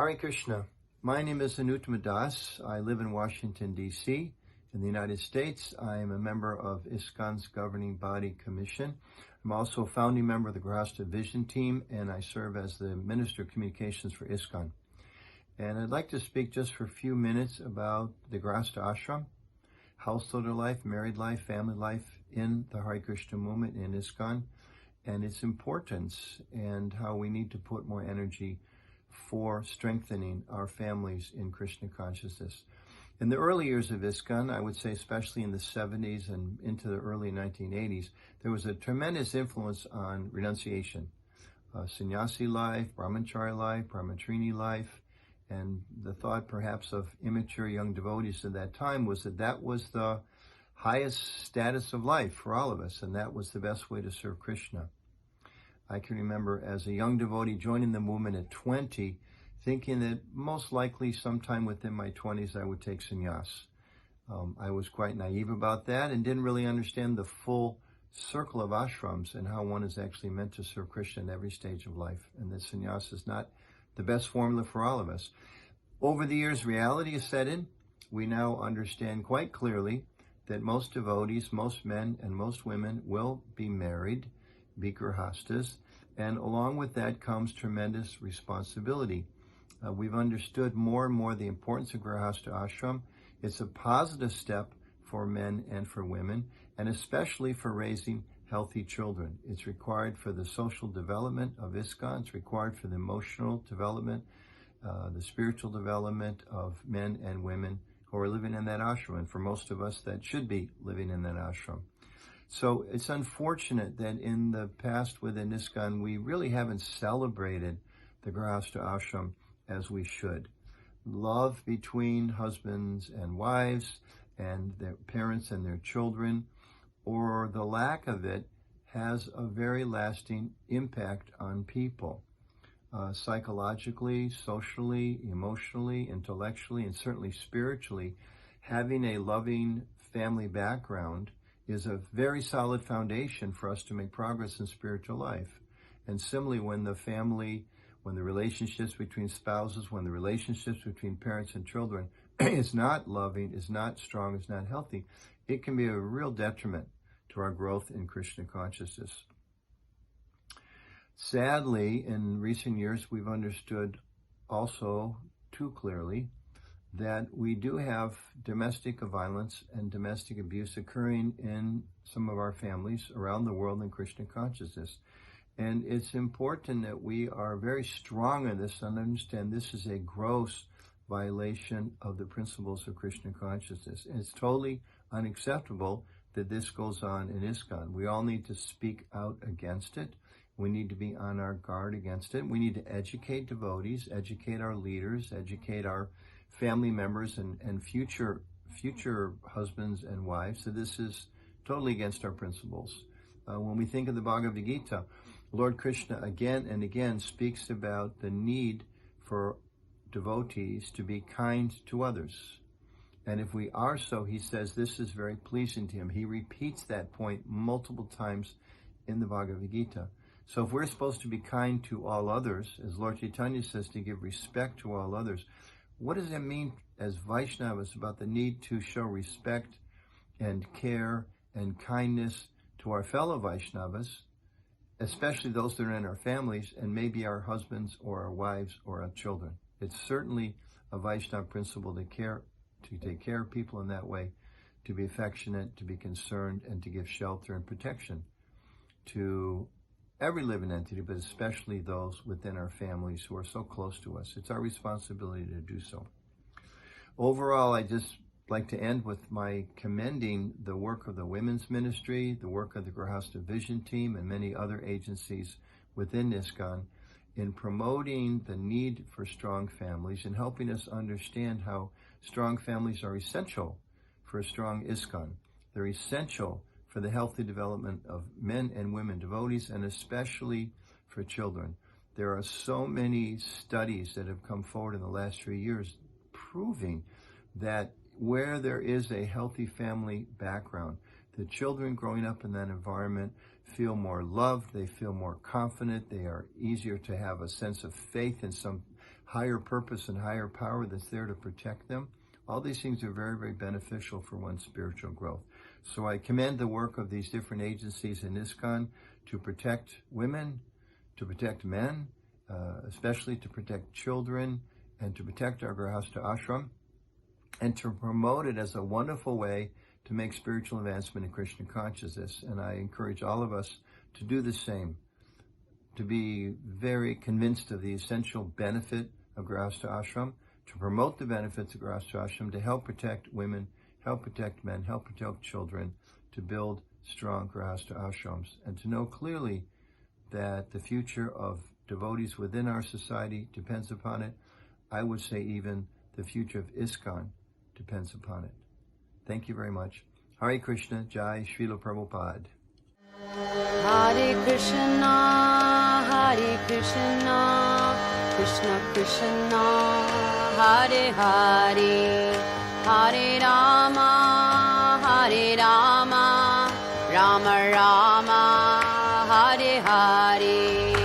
Hare Krishna. My name is Anuttama Das. I live in Washington, D.C. in the United States. I am a member of ISKCON's governing body commission. I'm also a founding member of the Grihastha vision team, and I serve as the Minister of Communications for ISKCON. And I'd like to speak just for a few minutes about the Grihastha ashram, householder life, married life, family life in the Hare Krishna movement in ISKCON, and its importance and how we need to put more energy for strengthening our families in Krishna consciousness. In the early years of ISKCON, I would say especially in the 70s and into the early 1980s, there was a tremendous influence on renunciation. Sannyasi life, brahmachari life, brahmacharini life, and the thought perhaps of immature young devotees at that time was that that was the highest status of life for all of us, and that was the best way to serve Krishna. I can remember as a young devotee joining the movement at 20, thinking that most likely sometime within my 20s I would take sannyas. I was quite naive about that and didn't really understand the full circle of ashrams and how one is actually meant to serve Krishna in every stage of life, and that sannyas is not the best formula for all of us. Over the years, reality has set in. We now understand quite clearly that most devotees, most men and most women will be married, be grihasthas, and along with that comes tremendous responsibility. We've understood more and more the importance of Grihastha ashram. It's a positive step for men and for women, and especially for raising healthy children. It's required for the social development of ISKCON. It's required for the emotional development, the spiritual development of men and women who are living in that ashram, and for most of us that should be living in that ashram. So it's unfortunate that in the past within ISKCON, we really haven't celebrated the Grihastha ashram as we should. Love between husbands and wives and their parents and their children, or the lack of it, has a very lasting impact on people. Psychologically, socially, emotionally, intellectually, and certainly spiritually, having a loving family background is a very solid foundation for us to make progress in spiritual life. And similarly, when the family, when the relationships between spouses, when the relationships between parents and children is not loving, is not strong, is not healthy, it can be a real detriment to our growth in Krishna consciousness. Sadly, in recent years, we've understood also too clearly that we do have domestic violence and domestic abuse occurring in some of our families around the world in Krishna consciousness. And it's important that we are very strong in this and understand this is a gross violation of the principles of Krishna consciousness. And it's totally unacceptable that this goes on in ISKCON. We all need to speak out against it. We need to be on our guard against it. We need to educate devotees, educate our leaders, educate our family members and future husbands and wives. So this is totally against our principles. When we think of the Bhagavad Gita, Lord Krishna again and again speaks about the need for devotees to be kind to others. And if we are so, he says this is very pleasing to him. He repeats that point multiple times in the Bhagavad Gita. So if we're supposed to be kind to all others, as Lord Chaitanya says, to give respect to all others, what does that mean as Vaishnavas about the need to show respect and care and kindness to our fellow Vaishnavas, especially those that are in our families and maybe our husbands or our wives or our children? It's certainly a Vaishnava principle to take care of people in that way, to be affectionate, to be concerned, and to give shelter and protection to every living entity, but especially those within our families who are so close to us. It's our responsibility to do so. Overall, I just like to end with my commending the work of the women's ministry, the work of the Grihastha vision team, and many other agencies within ISKCON in promoting the need for strong families and helping us understand how strong families are essential for a strong ISKCON. They're essential for the healthy development of men and women devotees, and especially for children. There are so many studies that have come forward in the last 3 years proving that where there is a healthy family background, the children growing up in that environment feel more loved, they feel more confident, they are easier to have a sense of faith in some higher purpose and higher power that's there to protect them. All these things are very, very beneficial for one's spiritual growth. So I commend the work of these different agencies in ISKCON to protect women, to protect men, especially to protect children, and to protect our Grihastha ashram, and to promote it as a wonderful way to make spiritual advancement in Krishna consciousness. And I encourage all of us to do the same, to be very convinced of the essential benefit of Grihastha ashram, to promote the benefits of Grihastha ashram, to help protect women, help protect men, help protect children, to build strong Grihastha ashrams, and to know clearly that the future of devotees within our society depends upon it. I would say even the future of ISKCON depends upon it. Thank you very much. Hare Krishna, Jai Srila Prabhupada. Hare Krishna, Krishna Krishna, Hare Hare, Hare Rama, Rama Rama, Hare Hare.